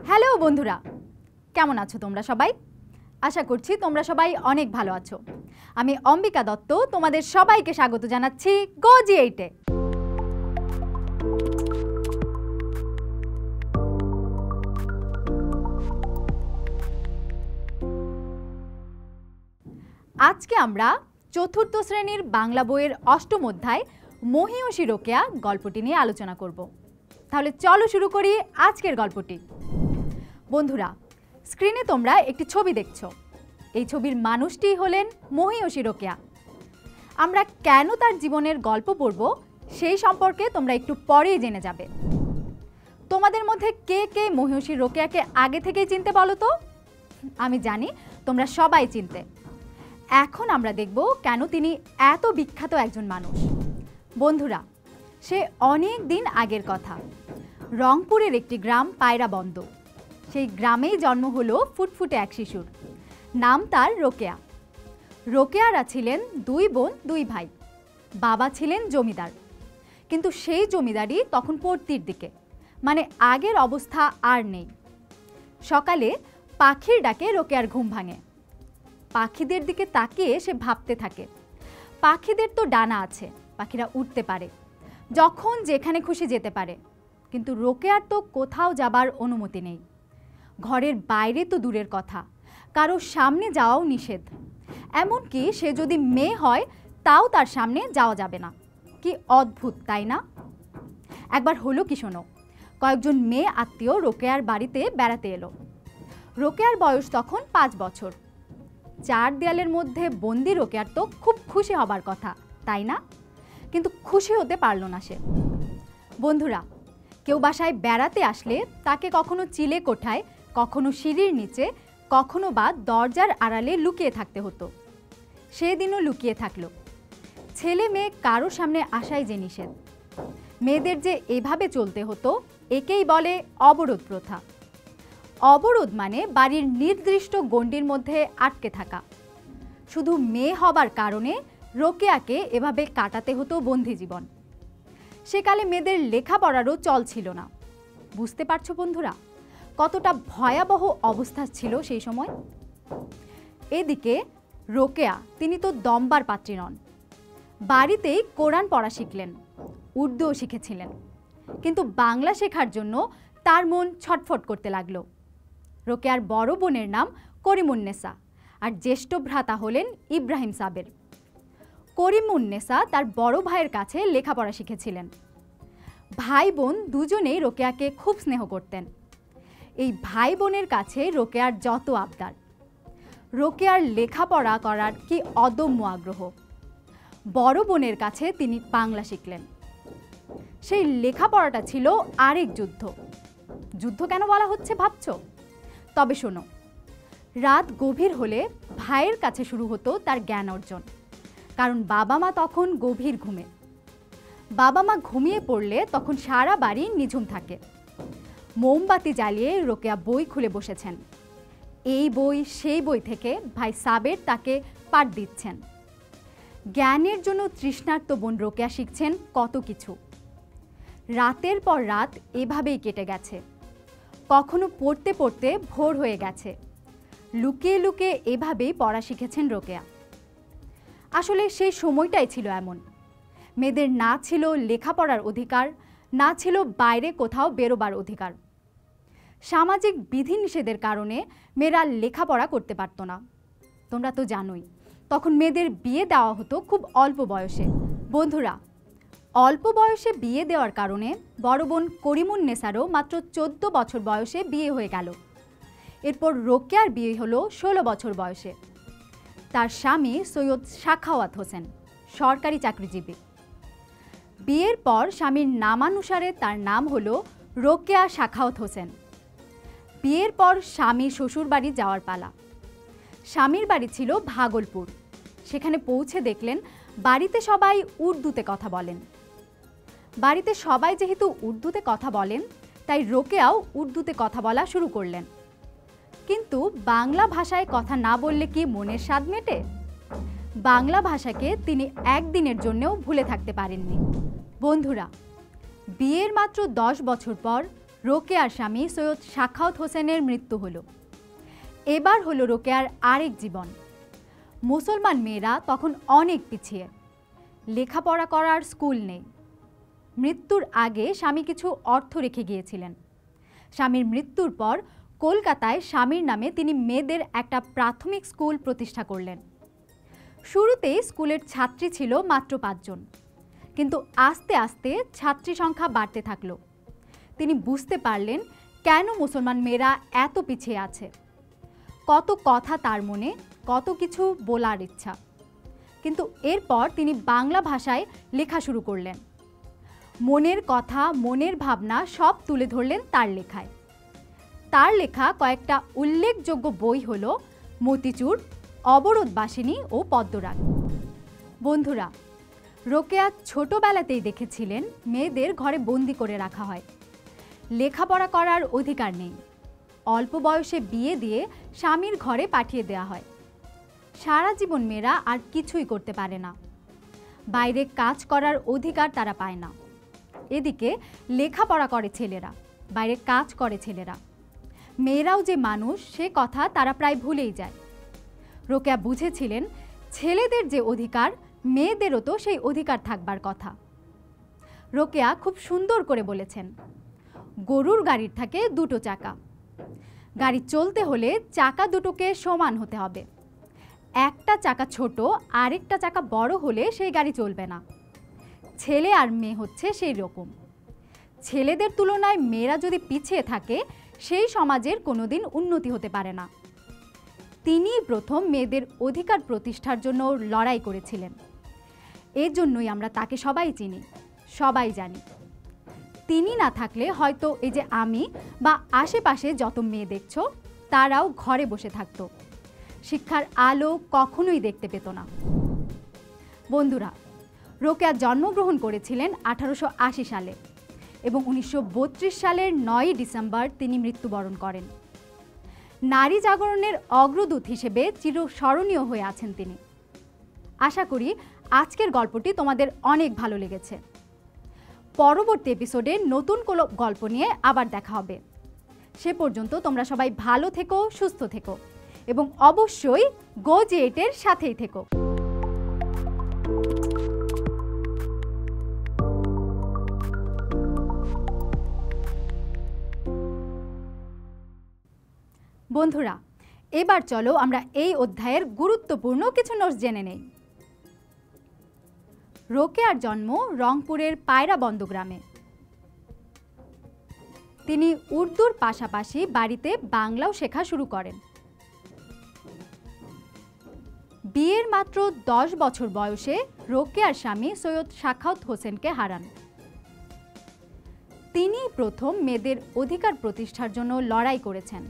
Hello বন্ধুরা, কেমন আছো তোমরা সবাই? আশা করছি তোমরা সবাই অনেক ভালো আছো। আমি অম্বিকা দত্ত তোমাদের সবাইকে স্বাগত জানাচ্ছি GoG8-এ। আজকে আমরা চতুর্থ শ্রেণীর বাংলা বইয়ের অষ্টম অধ্যায় মহিয়সী রোকেয়া গল্পটি নিয়ে আলোচনা করব। তাহলে চলো শুরু করি আজকের গল্পটি। বন্ধুরা, স্ক্রিনে তোমরা একটি ছবি দেখছো। এই ছবির মানুষটি হলেন মহিয়সী রোকেয়া। আমরা কেন তার জীবনের গল্প পড়ব সেই সম্পর্কে তোমরা একটু পরেই জেনে যাবে। তোমাদের মধ্যে কে কে মহিয়সী রোকেয়াকে আগে থেকেই চিনতে বলো তো? আমি জানি তোমরা সবাই চিনতে। এখন আমরা দেখব কেন তিনি এত বিখ্যাত একজন মানুষ। বন্ধুরা, সে অনেক দিন আগের কথা। রংপুরের একটি গ্রাম পায়রাবন্দ। সেই গ্রামেই জন্ম হলো ফুটফুটে এক শিশুর। নাম তার রোকেয়া। রোকেয়ারা ছিলেন দুই বোন দুই ভাই। বাবা ছিলেন জমিদার, কিন্তু সেই জমিদারি তখন পড়তির দিকে, মানে আগের অবস্থা আর নেই। সকালে পাখির ডাকে রোকেয়ার ঘুম ভাঙে। পাখিদের দিকে তাকিয়ে সে ভাবতে থাকে, পাখিদের তো ডানা আছে, পাখিরা উঠতে পারে, যখন যেখানে খুশি যেতে পারে, কিন্তু রোকেয়ার তো কোথাও যাবার অনুমতি নেই। ঘরের বাইরে তো দূরের কথা, কারো সামনে যাওয়াও নিষেধ। এমনকি সে যদি মেয়ে হয় তাও তার সামনে যাওয়া যাবে না। কি অদ্ভুত, তাই না? একবার হলো কি শোনো, কয়েকজন মেয়ে আত্মীয় রোকেয়ার বাড়িতে বেড়াতে এলো। রোকেয়ার বয়স তখন 5 বছর। 4 দেয়ালের মধ্যে বন্দি রোকেয়ার তো খুব খুশি হবার কথা, তাই না? কিন্তু খুশি হতে পারল না সে। বন্ধুরা, কেউ বাসায় বেড়াতে আসলে তাকে কখনো চিলে কোঠায়, কখনো সিঁড়ির নিচে, কখনো বা দরজার আড়ালে লুকিয়ে থাকতে হতো। সেদিনও লুকিয়ে থাকলো। ছেলে মেয়ে কারো সামনে আসাই যে নিষেধ। মেয়েদের যে এভাবে চলতে হতো, একেই বলে অবরোধ প্রথা। অবরোধ মানে বাড়ির নির্দিষ্ট গণ্ডির মধ্যে আটকে থাকা। শুধু মেয়ে হবার কারণে রোকেয়াকে এভাবে কাটাতে হতো বন্দি জীবন। সেকালে মেয়েদের লেখাপড়ারও চল ছিল না। বুঝতে পারছো বন্ধুরা, কতটা ভয়াবহ অবস্থা ছিল সেই সময়? এদিকে রোকেয়া, তিনি তো দমবার পাত্রী নন। বাড়িতেই কোরআন পড়া শিখলেন, উর্দুও শিখেছিলেন, কিন্তু বাংলা শেখার জন্য তার মন ছটফট করতে লাগলো। রোকেয়ার বড় বোনের নাম করিমুন্নেসা, আর জ্যেষ্ঠ ভ্রাতা হলেন ইব্রাহিম সাবের। করিমুন্নেসা তার বড় ভাইয়ের কাছে লেখাপড়া শিখেছিলেন। ভাই বোন দুজনেই রোকেয়াকে খুব স্নেহ করতেন। এই ভাই বোনের কাছে রোকেয়ার যত আবদার। রোকেয়ার লেখাপড়া করার কি অদম্য আগ্রহ। বড় বোনের কাছে তিনি বাংলা শিখলেন। সেই লেখাপড়াটা ছিল আরেক যুদ্ধ। যুদ্ধ কেন বলা হচ্ছে ভাবছো? তবে শোনো, রাত গভীর হলে ভাইয়ের কাছে শুরু হতো তার জ্ঞান অর্জন, কারণ বাবা মা তখন গভীর ঘুমে। বাবা মা ঘুমিয়ে পড়লে তখন সারা বাড়ি নিঝুম থাকে। মোমবাতি জ্বালিয়ে রোকেয়া বই খুলে বসেছেন। এই বই সেই বই থেকে ভাই সাবের তাকে পাঠ দিচ্ছেন। জ্ঞানের জন্য তৃষ্ণার্ত বোন রোকেয়া শিখছেন কত কিছু। রাতের পর রাত এভাবেই কেটে গেছে। কখনো পড়তে পড়তে ভোর হয়ে গেছে। লুকিয়ে লুকিয়ে এভাবেই পড়া শিখেছেন রোকেয়া। আসলে সেই সময়টাই ছিল এমন। মেয়েদের না ছিল লেখাপড়ার অধিকার, না ছিল বাইরে কোথাও বেরোবার অধিকার। সামাজিক বিধিনিষেধের কারণে মেয়েরা লেখাপড়া করতে পারত না। তোমরা তো জানোই, তখন মেয়েদের বিয়ে দেওয়া হতো খুব অল্প বয়সে। বন্ধুরা, অল্প বয়সে বিয়ে দেওয়ার কারণে বড় বোন করিমুন্নেসারও মাত্র 14 বছর বয়সে বিয়ে হয়ে গেল। এরপর রোকেয়ার বিয়ে হলো 16 বছর বয়সে। তার স্বামী সৈয়দ সাখাওয়াত হোসেন, সরকারি চাকরিজীবী। বিয়ের পর স্বামীর নামানুসারে তার নাম হলো রোকেয়া সাখাওয়াত হোসেন। বিয়ের পর স্বামীর শ্বশুর বাড়ি যাওয়ার পালা। স্বামীর বাড়ি ছিল ভাগলপুর। সেখানে পৌঁছে দেখলেন বাড়িতে সবাই উর্দুতে কথা বলেন। বাড়িতে সবাই যেহেতু উর্দুতে কথা বলেন, তাই রোকেয়াও উর্দুতে কথা বলা শুরু করলেন। কিন্তু বাংলা ভাষায় কথা না বললে কি মনের স্বাদ মেটে? বাংলা ভাষাকে তিনি একদিনের জন্যও ভুলে থাকতে পারেননি। বন্ধুরা, বিয়ের মাত্র 10 বছর পর রোকেয়ার স্বামী সৈয়দ সাখাওয়াত হোসেনের মৃত্যু হলো। এবার হলো রোকেয়ার আরেক জীবন। মুসলমান মেয়েরা তখন অনেক পিছিয়ে, লেখাপড়া করার স্কুল নেই। মৃত্যুর আগে স্বামী কিছু অর্থ রেখে গিয়েছিলেন। স্বামীর মৃত্যুর পর কলকাতায় স্বামীর নামে তিনি মেয়েদের একটা প্রাথমিক স্কুল প্রতিষ্ঠা করলেন। শুরুতেই স্কুলের ছাত্রী ছিল মাত্র 5 জন, কিন্তু আস্তে আস্তে ছাত্রী সংখ্যা বাড়তে থাকলো। তিনি বুঝতে পারলেন কেন মুসলমান মেয়েরা এত পিছিয়ে আছে। কত কথা তার মনে, কত কিছু বলার ইচ্ছা, কিন্তু এরপর তিনি বাংলা ভাষায় লেখা শুরু করলেন। মনের কথা, মনের ভাবনা সব তুলে ধরলেন তার লেখায়। তার লেখা কয়েকটা উল্লেখযোগ্য বই হলো মতিচুর, অবরোধবাসিনী ও পদ্মরাগ। বন্ধুরা, রোকেয়া ছোটবেলাতেই দেখেছিলেন মেয়েদের ঘরে বন্দি করে রাখা হয়, লেখাপড়া করার অধিকার নেই, অল্প বয়সে বিয়ে দিয়ে স্বামীর ঘরে পাঠিয়ে দেওয়া হয়। সারা জীবন মেয়েরা আর কিছুই করতে পারে না, বাইরে কাজ করার অধিকার তারা পায় না। এদিকে লেখাপড়া করে ছেলেরা, বাইরে কাজ করে ছেলেরা। মেয়েরাও যে মানুষ সে কথা তারা প্রায় ভুলেই যায়। রোকেয়া বুঝেছিলেন ছেলেদের যে অধিকার, মেয়েদেরও তো সেই অধিকার থাকবার কথা। রোকেয়া খুব সুন্দর করে বলেছেন, গরুর গাড়ির থাকে 2টো চাকা, গাড়ি চলতে হলে চাকা দুটোকে সমান হতে হবে। একটা চাকা ছোট, আরেকটা চাকা বড় হলে সেই গাড়ি চলবে না। ছেলে আর মেয়ে হচ্ছে সেই রকম। ছেলেদের তুলনায় মেয়েরা যদি পিছিয়ে থাকে, সেই সমাজের কোনোদিন উন্নতি হতে পারে না। তিনিই প্রথম মেয়েদের অধিকার প্রতিষ্ঠার জন্য লড়াই করেছিলেন। এর জন্যই আমরা তাকে সবাই চিনি, সবাই জানি। তিনি না থাকলে হয়তো এই যে আমি বা আশেপাশে যত মেয়ে দেখছো, তারাও ঘরে বসে থাকতো, শিক্ষার আলো কখনোই দেখতে পেত না। বন্ধুরা, রোকেয়া জন্মগ্রহণ করেছিলেন 1880 সালে এবং 1932 সালের 9 ডিসেম্বর তিনি মৃত্যুবরণ করেন। নারী জাগরণের অগ্রদূত হিসেবে চিরস্মরণীয় হয়ে আছেন তিনি। আশা করি আজকের গল্পটি তোমাদের অনেক ভালো লেগেছে। পরবর্তী এপিসোডে নতুন কোনো গল্প নিয়ে আবার দেখা হবে। সে পর্যন্ত তোমরা সবাই ভালো থেকো, সুস্থ থেকো এবং অবশ্যই গো জি8 এর সাথেই থেকো। বন্ধুরা, এবার চলো আমরা এই অধ্যায়ের গুরুত্বপূর্ণ কিছু নোটস জেনে নেই। রোকেয়ার জন্ম রংপুরের পায়রাবন্দ গ্রামে। তিনি উর্দুর পাশাপাশি বাড়িতে বাংলাও শেখা শুরু করেন। বিয়ের মাত্র 10 বছর বয়সে রোকেয়ার স্বামী সৈয়দ সাখাওয়াত হোসেনকে হারান। তিনি প্রথম মেয়েদের অধিকার প্রতিষ্ঠার জন্য লড়াই করেছেন।